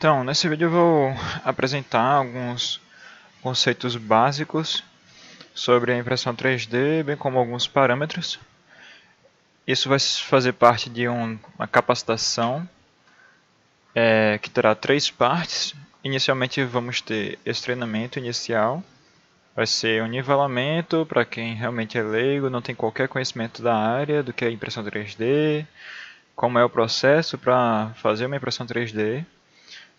Então, nesse vídeo eu vou apresentar alguns conceitos básicos sobre a impressão 3D, bem como alguns parâmetros. Isso vai fazer parte de uma capacitação que terá 3 partes. Inicialmente vamos ter esse treinamento inicial. Vai ser um nivelamento para quem realmente é leigo, não tem qualquer conhecimento da área do que é impressão 3D, como é o processo para fazer uma impressão 3D.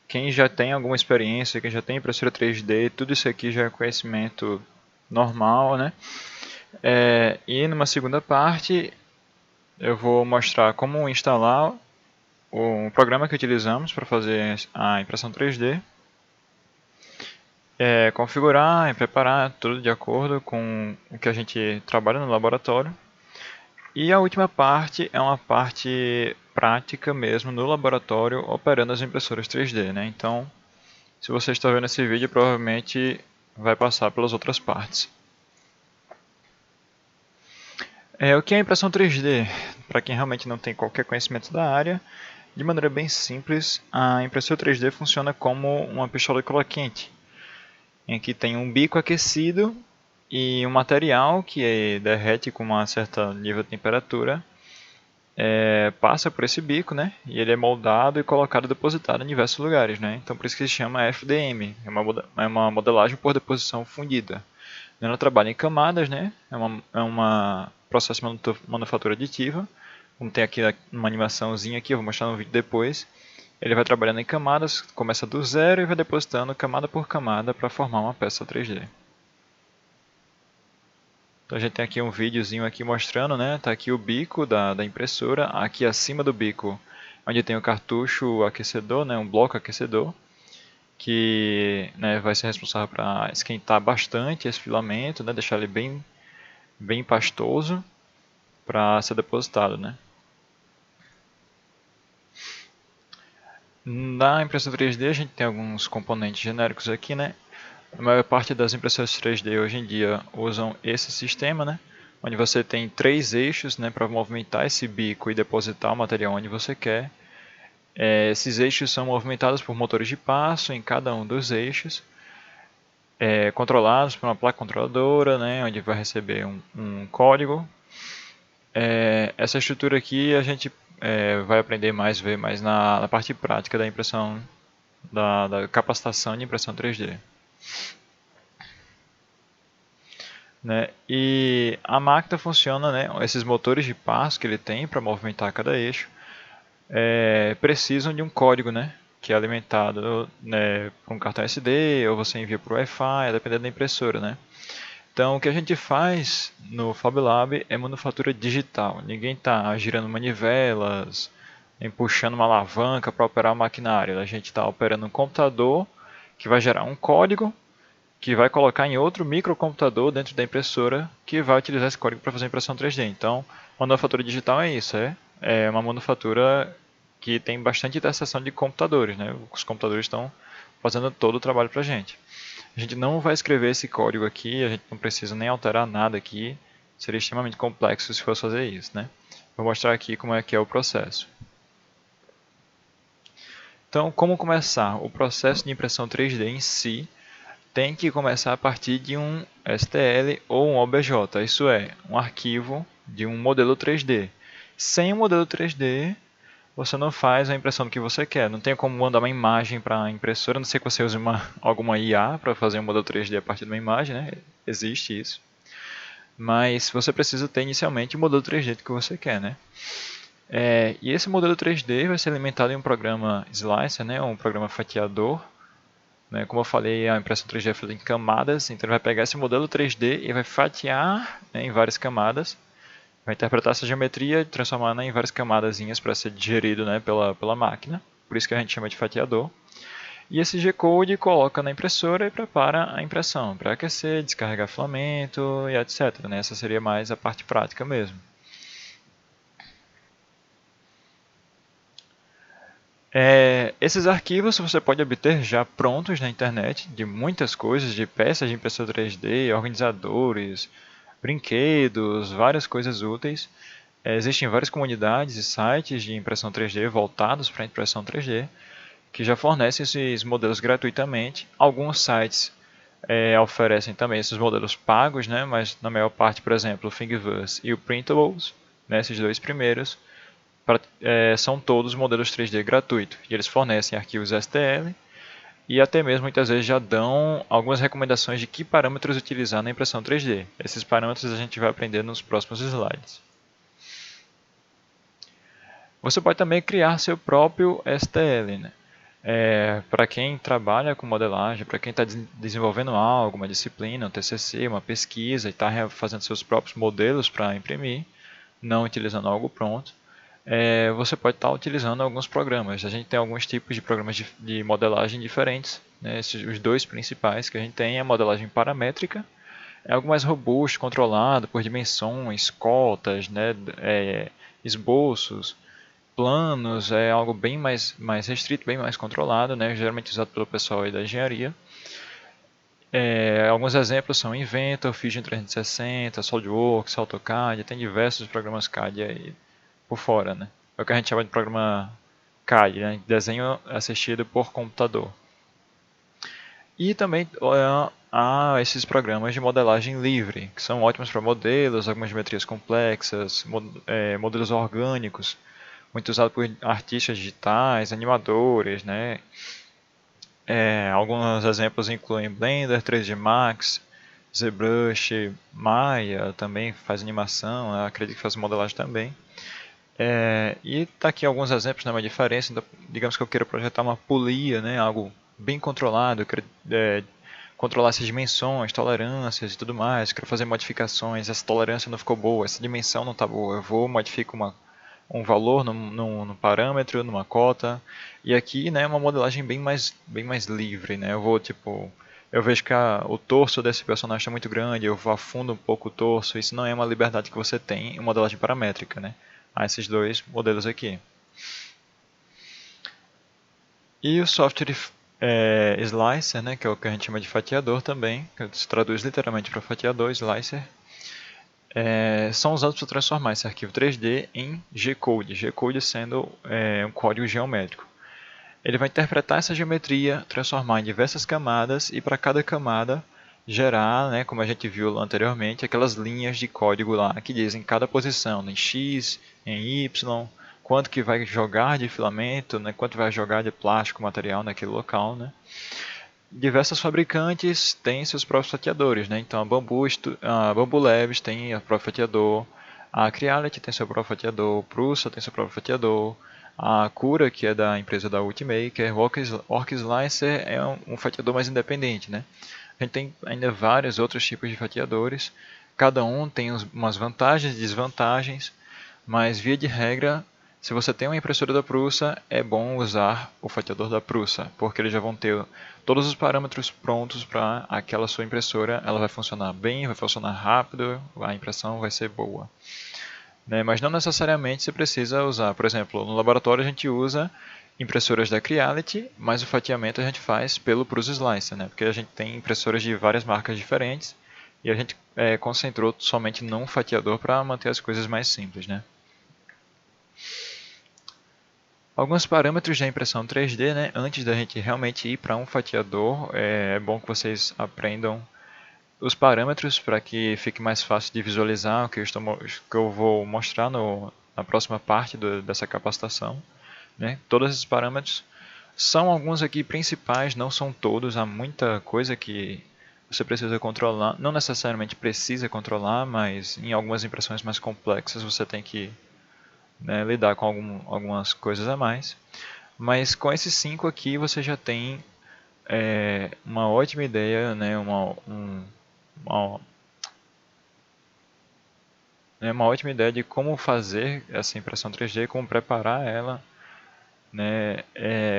Quem já tem alguma experiência, quem já tem impressora 3D, tudo isso aqui já é conhecimento normal, né? E numa segunda parte eu vou mostrar como instalar o programa que utilizamos para fazer a impressão 3D, configurar e preparar tudo de acordo com o que a gente trabalha no laboratório. E a última parte é uma parte prática mesmo no laboratório operando as impressoras 3D, né? Então, se você está vendo esse vídeo, provavelmente vai passar pelas outras partes. O que é impressão 3D? Para quem realmente não tem qualquer conhecimento da área, de maneira bem simples, a impressora 3D funciona como uma pistola de cola quente, em que tem um bico aquecido e um material que derrete com um certo nível de temperatura, passa por esse bico, né? E ele é moldado e colocado, depositado em diversos lugares, né? Então por isso que se chama FDM, é uma modelagem por deposição fundida. Ela trabalha em camadas, né? É uma processo de manufatura aditiva. Como tem aqui uma animaçãozinha aqui, eu vou mostrar no vídeo depois. Ele vai trabalhando em camadas, começa do zero e vai depositando camada por camada para formar uma peça 3D. Então a gente tem aqui um videozinho aqui mostrando, né? Tá aqui o bico da impressora, aqui acima do bico, onde tem o cartucho aquecedor, né? Um bloco aquecedor, que, né, vai ser responsável para esquentar bastante esse filamento, né? Deixar ele bem pastoso para ser depositado, né? Na impressora 3D a gente tem alguns componentes genéricos aqui, né? A maior parte das impressoras 3D hoje em dia usam esse sistema, né? Onde você tem 3 eixos, né, para movimentar esse bico e depositar o material onde você quer. Esses eixos são movimentados por motores de passo em cada um dos eixos, controlados por uma placa controladora, né, onde vai receber um código. Essa estrutura aqui a gente vai aprender mais, ver mais na parte prática da impressão, da capacitação de impressão 3D. Né? E a máquina funciona, né? Esses motores de passo que ele tem para movimentar cada eixo precisam de um código, né? Que é alimentado, né, por um cartão SD ou você envia por Wi-Fi, dependendo da impressora, né? Então, o que a gente faz no FabLab é manufatura digital. Ninguém está girando manivelas, nem puxando uma alavanca para operar o maquinário. A gente está operando um computador que vai gerar um código que vai colocar em outro microcomputador dentro da impressora que vai utilizar esse código para fazer impressão 3D. Então, manufatura digital é isso, é uma manufatura que tem bastante interseção de computadores, né? Os computadores estão fazendo todo o trabalho para a gente. A gente não vai escrever esse código aqui, a gente não precisa nem alterar nada aqui, seria extremamente complexo se fosse fazer isso, né? Vou mostrar aqui como é que é o processo. Então, como começar? O processo de impressão 3D em si tem que começar a partir de um STL ou um OBJ, isso é, um arquivo de um modelo 3D. Sem o modelo 3D, você não faz a impressão do que você quer. Não tem como mandar uma imagem para a impressora, a não ser que você use alguma IA para fazer um modelo 3D a partir de uma imagem, né? Existe isso. Mas você precisa ter inicialmente o modelo 3D que você quer, né? E esse modelo 3D vai ser alimentado em um programa Slicer, né? Um programa fatiador. Né? Como eu falei, a impressão 3D é feita em camadas, então ele vai pegar esse modelo 3D e vai fatiar, né, em várias camadas. Vai interpretar essa geometria e transformar em várias camadazinhas para ser digerido, né, pela máquina. Por isso que a gente chama de fatiador. E esse G-Code coloca na impressora e prepara a impressão para aquecer, descarregar filamento e etc. Né? Essa seria mais a parte prática mesmo. Esses arquivos você pode obter já prontos na internet, de muitas coisas, de peças de impressora 3D, organizadores, brinquedos, várias coisas úteis. Existem várias comunidades e sites de impressão 3D voltados para a impressão 3D, que já fornecem esses modelos gratuitamente. Alguns sites oferecem também esses modelos pagos, né? Mas na maior parte, por exemplo, o Thingiverse e o Printables, né? Esses dois primeiros, são todos modelos 3D gratuitos. E eles fornecem arquivos STL e até mesmo muitas vezes já dão algumas recomendações de que parâmetros utilizar na impressão 3D. Esses parâmetros a gente vai aprender nos próximos slides. Você pode também criar seu próprio STL, né? Para quem trabalha com modelagem, para quem está desenvolvendo algo, uma disciplina, um TCC, uma pesquisa e está fazendo seus próprios modelos para imprimir, não utilizando algo pronto, você pode estar utilizando alguns programas. A gente tem alguns tipos de programas de modelagem diferentes, né? Os dois principais que a gente tem é a modelagem paramétrica, é algo mais robusto, controlado por dimensões, cotas, né? Esboços, planos, é algo bem mais restrito, bem mais controlado, né? Geralmente usado pelo pessoal aí da engenharia. Alguns exemplos são Inventor, Fusion 360, SolidWorks, AutoCAD, tem diversos programas CAD aí por fora, né? É o que a gente chama de programa CAD, né? Desenho assistido por computador. E também há esses programas de modelagem livre, que são ótimos para modelos, algumas geometrias complexas, modelos orgânicos, muito usado por artistas digitais, animadores, né? Alguns exemplos incluem Blender, 3D Max, ZBrush, Maya também faz animação, acredito que faz modelagem também. E está aqui alguns exemplos, né, uma diferença. Então, digamos que eu queira projetar uma polia, né, algo bem controlado, eu quero controlar essas dimensões, tolerâncias e tudo mais, quero fazer modificações, essa tolerância não ficou boa, essa dimensão não está boa, eu vou modifico um valor num parâmetro, numa cota, e aqui, né, é uma modelagem bem mais livre, né, eu vejo que o torso desse personagem está muito grande, eu afundo um pouco o torso, isso não é uma liberdade que você tem em modelagem paramétrica, né, há esses dois modelos aqui. E o software Slicer, né, que é o que a gente chama de fatiador também, que se traduz literalmente para fatiador, Slicer, são usados para transformar esse arquivo 3D em G-Code, G-Code sendo um código geométrico. Ele vai interpretar essa geometria, transformar em diversas camadas e para cada camada gerar, né, como a gente viu anteriormente, aquelas linhas de código lá que dizem cada posição, né, em X, em Y, quanto que vai jogar de filamento, né, quanto vai jogar de plástico, material naquele local, né. Diversos fabricantes têm seus próprios fatiadores, né? Então a Bambu Labs tem o próprio fatiador, a Creality tem seu próprio fatiador, Prusa tem seu próprio fatiador, a Cura, que é da empresa da Ultimaker, o Orc Slicer é um fatiador mais independente, né? A gente tem ainda vários outros tipos de fatiadores, cada um tem umas vantagens e desvantagens, mas via de regra, se você tem uma impressora da Prusa, é bom usar o fatiador da Prusa, porque eles já vão ter todos os parâmetros prontos para aquela sua impressora. Ela vai funcionar bem, vai funcionar rápido, a impressão vai ser boa. Né? Mas não necessariamente você precisa usar. Por exemplo, no laboratório a gente usa impressoras da Creality, mas o fatiamento a gente faz pelo Prusa Slicer, né? Porque a gente tem impressoras de várias marcas diferentes e a gente concentrou somente num fatiador para manter as coisas mais simples, né? Alguns parâmetros da impressão 3D, né? Antes da gente realmente ir para um fatiador, é bom que vocês aprendam os parâmetros para que fique mais fácil de visualizar o que eu vou mostrar na próxima parte dessa capacitação. Né? Todos esses parâmetros são alguns aqui principais, não são todos, há muita coisa que você precisa controlar. Não necessariamente precisa controlar, mas em algumas impressões mais complexas você tem que, né, lidar com algumas coisas a mais. Mas com esses 5 aqui você já tem uma ótima ideia, né, uma, uma ótima ideia de como fazer essa impressão 3D, como preparar ela, né,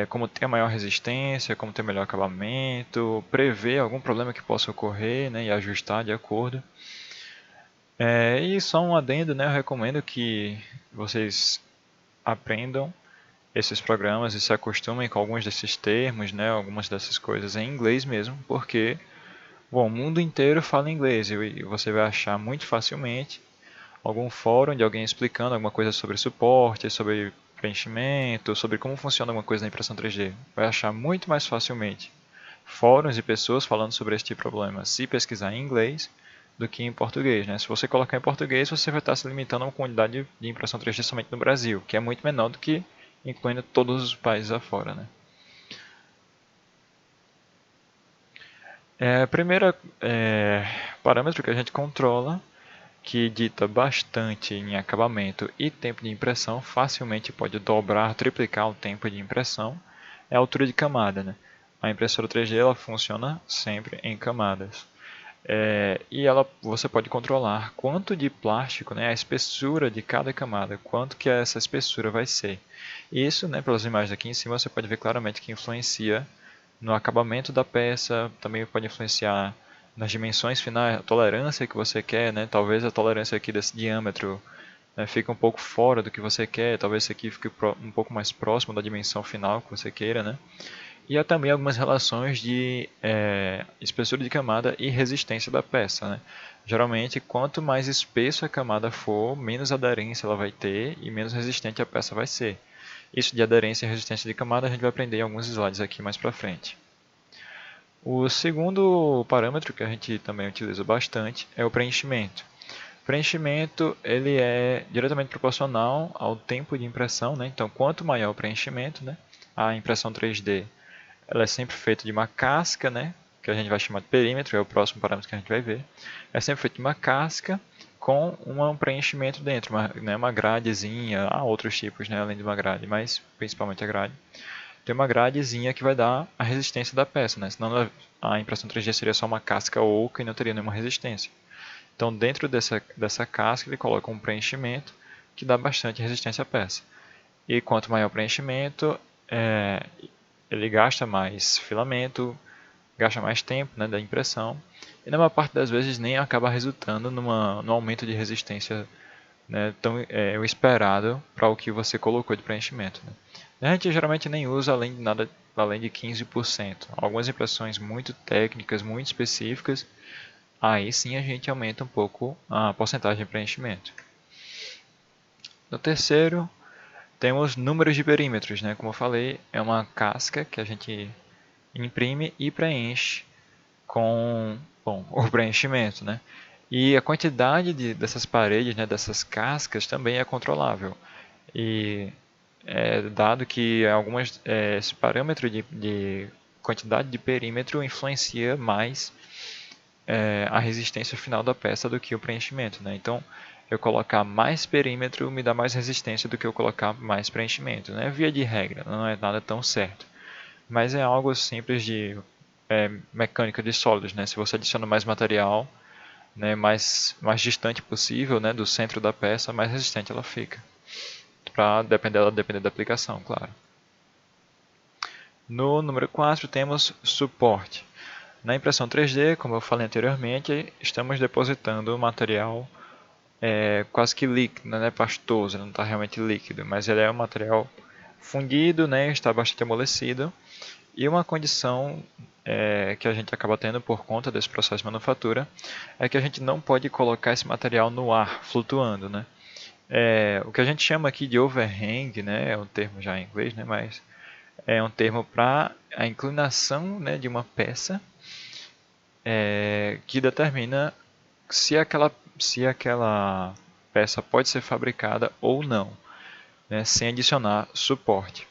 como ter maior resistência, como ter melhor acabamento, prever algum problema que possa ocorrer, né, e ajustar de acordo. E só um adendo, né, eu recomendo que vocês aprendam esses programas e se acostumem com alguns desses termos, né, algumas dessas coisas em inglês mesmo, porque bom, o mundo inteiro fala inglês e você vai achar muito facilmente algum fórum de alguém explicando alguma coisa sobre suporte, sobre preenchimento, sobre como funciona alguma coisa na impressão 3D, vai achar muito mais facilmente fóruns e pessoas falando sobre este problema se pesquisar em inglês do que em português, né? Se você colocar em português, você vai estar se limitando a uma quantidade de impressão 3D somente no Brasil, que é muito menor do que incluindo todos os países afora, né? Primeiro parâmetro que a gente controla, que dita bastante em acabamento e tempo de impressão, facilmente pode dobrar, triplicar o tempo de impressão, é a altura de camada, né? A impressora 3D ela funciona sempre em camadas. E você pode controlar quanto de plástico, né, a espessura de cada camada, quanto que essa espessura vai ser. Isso, né, pelas imagens aqui em cima, você pode ver claramente que influencia no acabamento da peça, também pode influenciar nas dimensões finais, a tolerância que você quer, né, talvez a tolerância aqui desse diâmetro fique um pouco fora do que você quer, talvez isso aqui fique um pouco mais próximo da dimensão final que você queira, né? E há também algumas relações de espessura de camada e resistência da peça, né? Geralmente, quanto mais espesso a camada for, menos aderência ela vai ter e menos resistente a peça vai ser. Isso de aderência e resistência de camada a gente vai aprender em alguns slides aqui mais para frente. O segundo parâmetro que a gente também utiliza bastante é o preenchimento. O preenchimento ele é diretamente proporcional ao tempo de impressão, né? Então, quanto maior o preenchimento, né? A impressão 3D ela é sempre feita de uma casca, né? Que a gente vai chamar de perímetro, é o próximo parâmetro que a gente vai ver. É sempre feita de uma casca com um preenchimento dentro, uma gradezinha, há outros tipos, né, além de uma grade, mas principalmente a grade. Tem uma gradezinha que vai dar a resistência da peça, né? Senão a impressão 3D seria só uma casca oca e não teria nenhuma resistência. Então, dentro dessa casca, ele coloca um preenchimento que dá bastante resistência à peça. E quanto maior o preenchimento, ele gasta mais filamento, gasta mais tempo, né, da impressão, e na maior parte das vezes nem acaba resultando no aumento de resistência, né, o esperado para o que você colocou de preenchimento. Né. A gente geralmente nem usa além de 15%. Algumas impressões muito técnicas, muito específicas, aí sim a gente aumenta um pouco a porcentagem de preenchimento. No terceiro, temos números de perímetros, né? Como eu falei, é uma casca que a gente imprime e preenche com o preenchimento, né? E a quantidade dessas paredes, né, dessas cascas, também é controlável. E dado que esse parâmetro de quantidade de perímetro influencia mais a resistência final da peça do que o preenchimento, né? Então, eu colocar mais perímetro me dá mais resistência do que eu colocar mais preenchimento, né? Via de regra, não é nada tão certo. Mas é algo simples de mecânica de sólidos, né? Se você adiciona mais material, né, mais distante possível, né, do centro da peça, mais resistente ela fica. Para depender da aplicação, claro. No número 4 temos suporte. Na impressão 3D, como eu falei anteriormente, estamos depositando o material quase que líquido, né, pastoso, não está realmente líquido, mas ele é um material fundido, né, está bastante amolecido. E uma condição que a gente acaba tendo por conta desse processo de manufatura é que a gente não pode colocar esse material no ar, flutuando, né? O que a gente chama aqui de overhang, né, é um termo já em inglês, né, mas é um termo para a inclinação, né, de uma peça que determina se aquela peça pode ser fabricada ou não, né, sem adicionar suporte.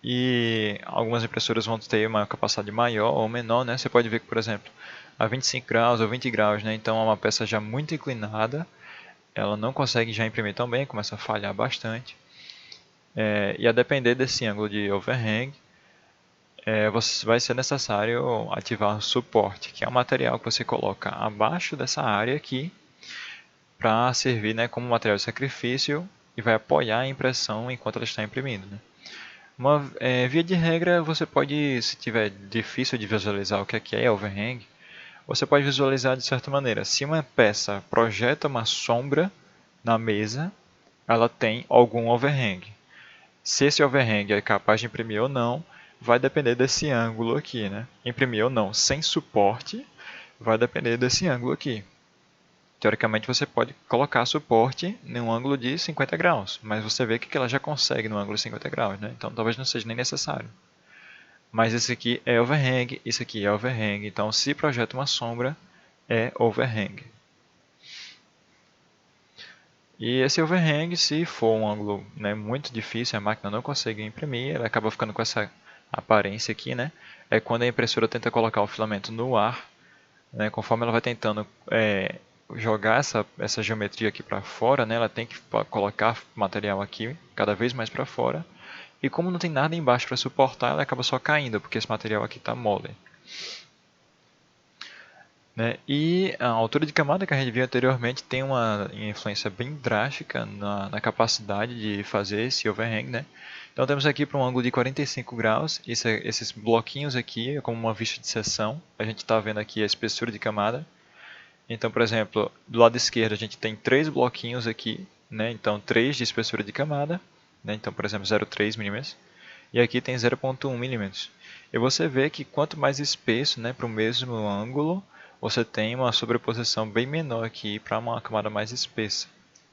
E algumas impressoras vão ter uma capacidade maior ou menor, né? Você pode ver que, por exemplo, a 25 graus ou 20 graus, né? Então é uma peça já muito inclinada, ela não consegue já imprimir tão bem, começa a falhar bastante. E a depender desse ângulo de overhang, vai ser necessário ativar o suporte, que é um material que você coloca abaixo dessa área aqui, para servir, né, como material de sacrifício e vai apoiar a impressão enquanto ela está imprimindo, né? Via de regra, você pode, se tiver difícil de visualizar o que é overhang, você pode visualizar de certa maneira. Se uma peça projeta uma sombra na mesa, ela tem algum overhang. Se esse overhang é capaz de imprimir ou não, vai depender desse ângulo aqui, né? Imprimir ou não sem suporte, vai depender desse ângulo aqui. teoricamente você pode colocar suporte em um ângulo de 50 graus, mas você vê que ela já consegue no ângulo de 50 graus, né? Então talvez não seja nem necessário. Mas esse aqui é overhang, isso aqui é overhang, então se projeta uma sombra, é overhang. E esse overhang, se for um ângulo, né, muito difícil, a máquina não consegue imprimir, ela acaba ficando com essa aparência aqui, né? É quando a impressora tenta colocar o filamento no ar, né, conforme ela vai tentando jogar essa geometria aqui para fora, né, ela tem que colocar material aqui cada vez mais para fora. E como não tem nada embaixo para suportar, ela acaba só caindo, porque esse material aqui está mole. Né? E a altura de camada que a gente viu anteriormente tem uma influência bem drástica na capacidade de fazer esse overhang. Né? Então temos aqui para um ângulo de 45 graus, esses bloquinhos aqui, como uma vista de seção, a gente está vendo aqui a espessura de camada. Então, por exemplo, do lado esquerdo a gente tem 3 bloquinhos aqui, né? Então 3 de espessura de camada, né? Então, por exemplo, 0,3 mm, e aqui tem 0,1 mm. E você vê que quanto mais espesso, né, para o mesmo ângulo, você tem uma sobreposição bem menor aqui para uma camada mais espessa.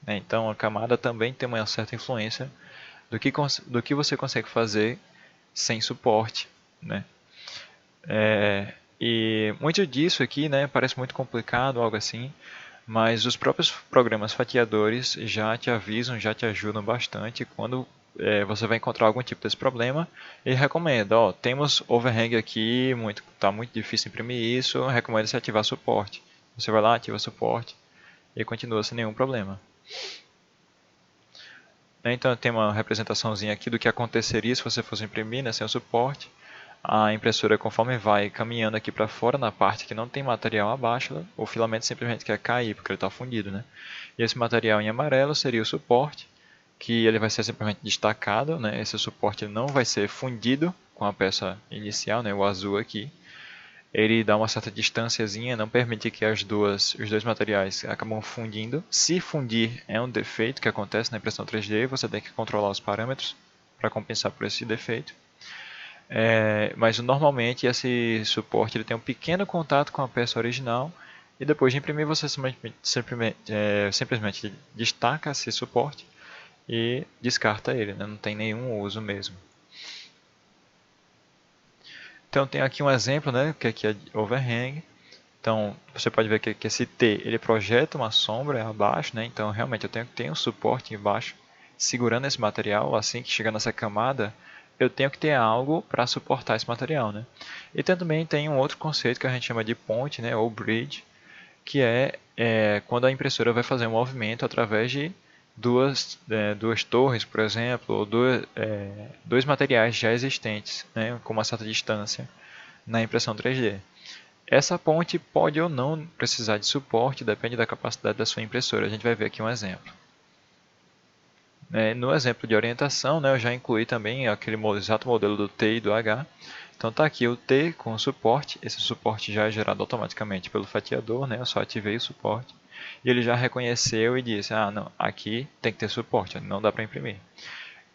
Né? Então a camada também tem uma certa influência do que você consegue fazer sem suporte. Né? E muito disso aqui, né, parece muito complicado, algo assim, mas os próprios programas fatiadores já te avisam, já te ajudam bastante quando você vai encontrar algum tipo desse problema e recomenda, ó, temos overhang aqui, tá muito difícil imprimir isso, recomendo você ativar suporte. Você vai lá, ativa suporte e continua sem nenhum problema. Então tem uma representaçãozinha aqui do que aconteceria se você fosse imprimir, né, sem o suporte. A impressora, conforme vai caminhando aqui para fora, na parte que não tem material abaixo, o filamento simplesmente quer cair, porque ele está fundido. Né? E esse material em amarelo seria o suporte, que ele vai ser simplesmente destacado. Né? Esse suporte não vai ser fundido com a peça inicial, né? O azul aqui. Ele dá uma certa distânciazinha, não permite que os dois materiais acabam fundindo. Se fundir é um defeito que acontece na impressão 3D, você tem que controlar os parâmetros para compensar por esse defeito. Mas normalmente esse suporte ele tem um pequeno contato com a peça original e depois de imprimir você simplesmente destaca esse suporte e descarta ele, né? Não tem nenhum uso mesmo. Então tem aqui um exemplo, né, que aqui é overhang. Então você pode ver que esse T ele projeta uma sombra abaixo, né? Então realmente eu tenho que ter um suporte embaixo segurando esse material. Assim que chegar nessa camada eu tenho que ter algo para suportar esse material, né? E também tem um outro conceito que a gente chama de ponte, né, ou bridge, que quando a impressora vai fazer um movimento através de duas torres, por exemplo, ou dois materiais já existentes, né, com uma certa distância na impressão 3D. Essa ponte pode ou não precisar de suporte, depende da capacidade da sua impressora. A gente vai ver aqui um exemplo. No exemplo de orientação, né, eu já incluí também aquele exato modelo do T e do H. Então está aqui o T com o suporte. Esse suporte já é gerado automaticamente pelo fatiador, né, eu só ativei o suporte. E ele já reconheceu e disse, não, aqui tem que ter suporte, não dá para imprimir.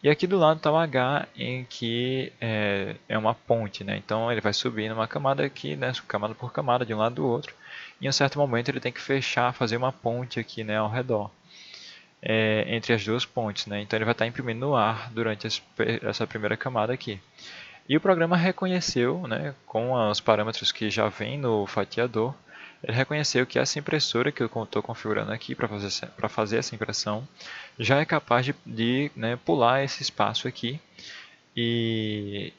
E aqui do lado está o H, em que é uma ponte, né? Então ele vai subir numa camada aqui, né, camada por camada, de um lado do outro. E em um certo momento ele tem que fechar, fazer uma ponte aqui, né, ao redor. Entre as duas pontes, né? Então ele vai estar imprimindo no ar durante essa primeira camada aqui. E o programa reconheceu, né, com os parâmetros que já vem no fatiador, ele reconheceu que essa impressora que eu estou configurando aqui para fazer essa impressão já é capaz de pular esse espaço aqui e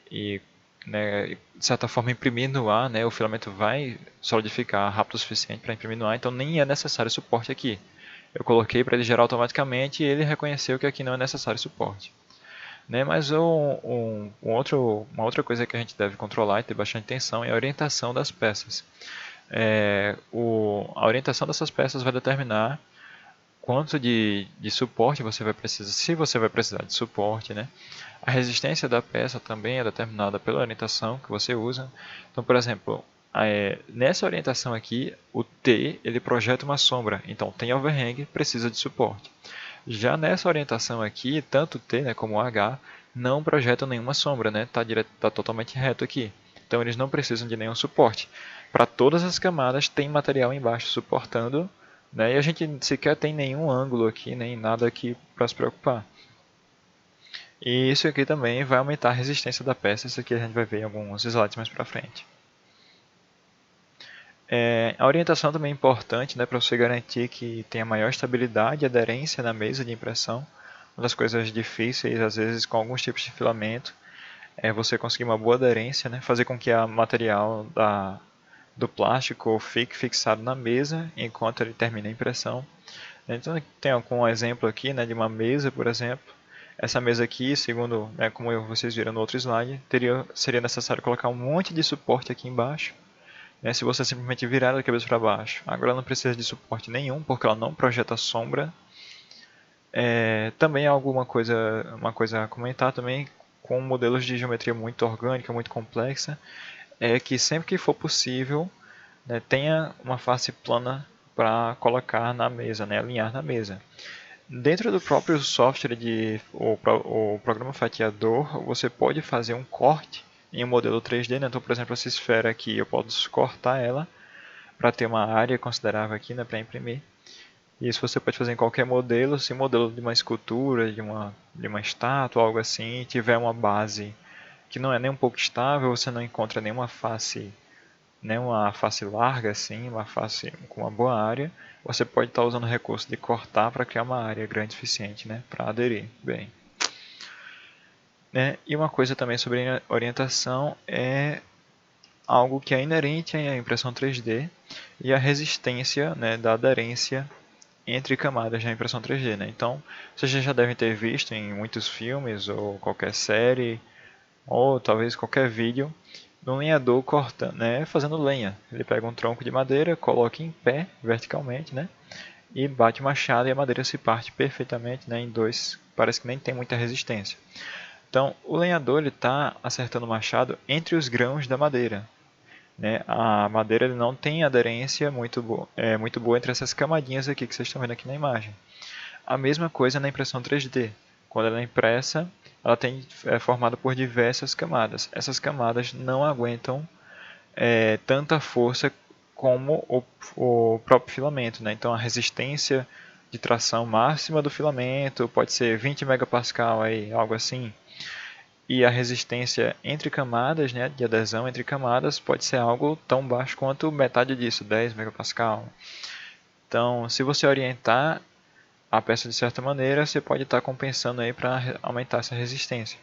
né, de certa forma imprimir no ar, né, o filamento vai solidificar rápido o suficiente para imprimir no ar, então nem é necessário suporte aqui. Eu coloquei para ele gerar automaticamente e ele reconheceu que aqui não é necessário suporte. Né? Mas uma outra coisa que a gente deve controlar e ter bastante atenção é a orientação das peças. A orientação dessas peças vai determinar quanto de suporte você vai precisar, se você vai precisar de suporte. Né? A resistência da peça também é determinada pela orientação que você usa. Então, por exemplo, nessa orientação aqui, o T ele projeta uma sombra, então tem overhang, precisa de suporte. Já nessa orientação aqui, tanto o T, né, como o H não projetam nenhuma sombra, né? Tá totalmente reto aqui. Então eles não precisam de nenhum suporte. Para todas as camadas tem material embaixo suportando né? E a gente sequer tem nenhum ângulo aqui, nem nada aqui para se preocupar. E isso aqui também vai aumentar a resistência da peça, isso aqui a gente vai ver em alguns slides mais para frente. A orientação também é importante, né, para você garantir que tenha maior estabilidade e aderência na mesa de impressão. Uma das coisas difíceis, às vezes, com alguns tipos de filamento, é você conseguir uma boa aderência, né, fazer com que o material do plástico fique fixado na mesa enquanto ele termina a impressão. Então, tem algum exemplo aqui, né, de uma mesa, por exemplo. Essa mesa aqui, segundo, né, como vocês viram no outro slide, seria necessário colocar um monte de suporte aqui embaixo, né, se você simplesmente virar ela de cabeça para baixo. Agora não precisa de suporte nenhum, porque ela não projeta sombra. Também há uma coisa a comentar também com modelos de geometria muito orgânica, muito complexa, é que sempre que for possível, né, tenha uma face plana para colocar na mesa, né, alinhar na mesa. Dentro do próprio software o programa fatiador, você pode fazer um corte em um modelo 3D, né? Então, por exemplo, essa esfera aqui, eu posso cortar ela para ter uma área considerável aqui, né, para imprimir. E isso você pode fazer em qualquer modelo. Se o modelo de uma escultura, de uma estátua, algo assim, tiver uma base que não é nem um pouco estável, você não encontra nenhuma face larga, assim, uma face com uma boa área, você pode estar usando o recurso de cortar para criar uma área grande o suficiente, né, para aderir bem. Né? E uma coisa também sobre orientação é algo que é inerente à impressão 3D e a resistência, né, da aderência entre camadas na impressão 3D. Né? Então, vocês já devem ter visto em muitos filmes ou qualquer série ou talvez qualquer vídeo de um lenhador cortando, né, fazendo lenha. Ele pega um tronco de madeira, coloca em pé verticalmente, né, e bate o machado e a madeira se parte perfeitamente, né, em dois. Parece que nem tem muita resistência. Então, o lenhador está acertando o machado entre os grãos da madeira. Né? A madeira ele não tem aderência muito boa entre essas camadinhas aqui que vocês estão vendo aqui na imagem. A mesma coisa na impressão 3D. Quando ela é impressa, ela é formada por diversas camadas. Essas camadas não aguentam tanta força como o próprio filamento. Né? Então a resistência de tração máxima do filamento pode ser 20 megapascal, aí, algo assim. E a resistência entre camadas, né, de adesão entre camadas, pode ser algo tão baixo quanto metade disso, 10 megapascal. Então, se você orientar a peça de certa maneira, você pode estar compensando aí para aumentar essa resistência.